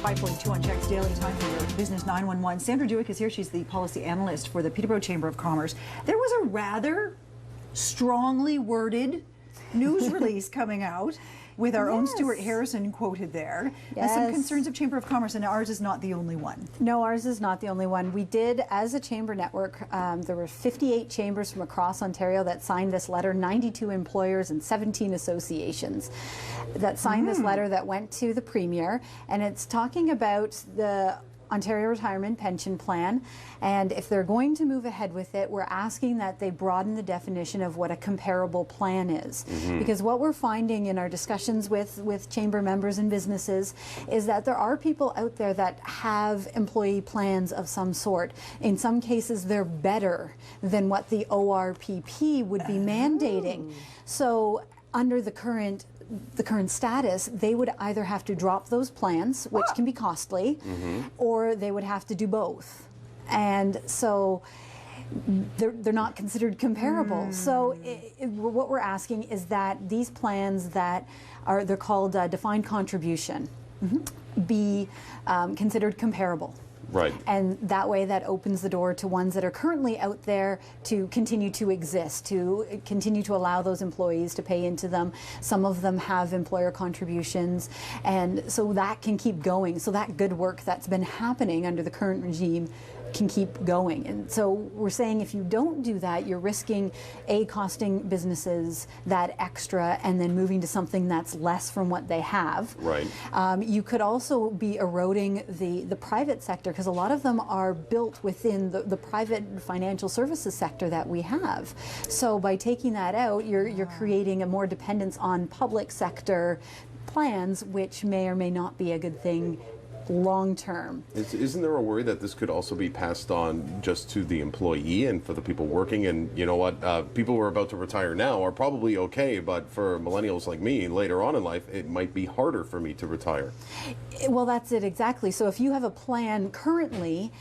5:42 on Check's Daily Time for your Business 911. Sandra Dueck is here. She's the policy analyst for the Peterborough Chamber of Commerce. There was a rather strongly worded news release coming out with our own Stuart Harrison quoted there. Yes. Some concerns of Chamber of Commerce, and ours is not the only one. No, ours is not the only one. We did, as a chamber network, there were 58 chambers from across Ontario that signed this letter, 92 employers and 17 associations that signed this letter that went to the Premier, and it's talking about the Ontario Retirement Pension Plan, and if they're going to move ahead with it, we're asking that they broaden the definition of what a comparable plan is. Because what we're finding in our discussions with chamber members and businesses is that there are people out there that have employee plans of some sort. In some cases, they're better than what the ORPP would be mandating. So under the current status, they would either have to drop those plans, which can be costly, or they would have to do both. And so they're not considered comparable. So what we're asking is that these plans that are, they're called defined contribution, be considered comparable. Right. And that way that opens the door to ones that are currently out there to continue to exist, to continue to allow those employees to pay into them. Some of them have employer contributions, and so that can keep going. So that good work that's been happening under the current regime can keep going. And so we're saying if you don't do that, you're risking costing businesses that extra and then moving to something that's less from what they have. Right. You could also be eroding the private sector, because a lot of them are built within the private financial services sector that we have. So by taking that out, you're creating a more dependence on public sector plans, which may or may not be a good thing long term. Isn't there a worry that this could also be passed on just to the employee and for the people working? And you know what, people who are about to retire now are probably okay, but for millennials like me later on in life, it might be harder for me to retire. Well, that's it exactly. So if you have a plan currently,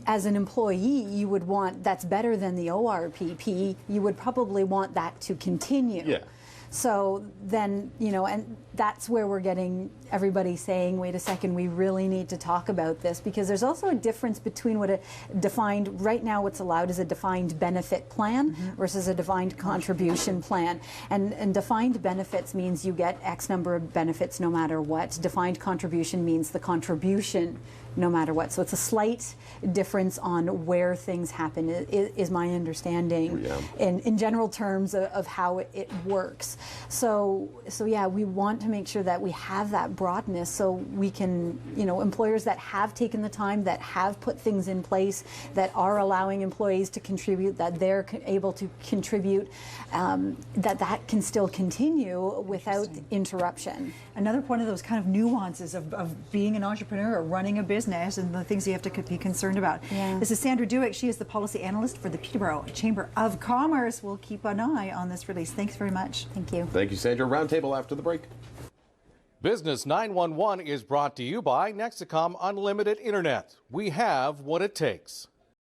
as an employee, you would want, that's better than the ORPP, you would probably want that to continue. Yeah. So then, you know, and that's where we're getting everybody saying, wait a second, we really need to talk about this, because there's also a difference between what a defined, right now what's allowed is a defined benefit plan versus a defined contribution plan. And defined benefits means you get X number of benefits no matter what. Defined contribution means the contribution no matter what. So it's a slight difference on where things happen, is my understanding in general terms of how it works. So yeah, we want to make sure that we have that broadness so we can, you know, employers that have taken the time, that have put things in place, that are allowing employees to contribute, that they're able to contribute, that can still continue without interruption. Another one of those kind of nuances of being an entrepreneur or running a business and the things you have to be concerned about. Yeah. This is Sandra Dueck. She is the policy analyst for the Peterborough Chamber of Commerce. We'll keep an eye on this release. Thanks very much. Thank you. Thank you, Sandra. Roundtable after the break. Business 911 is brought to you by Nexacom Unlimited Internet. We have what it takes.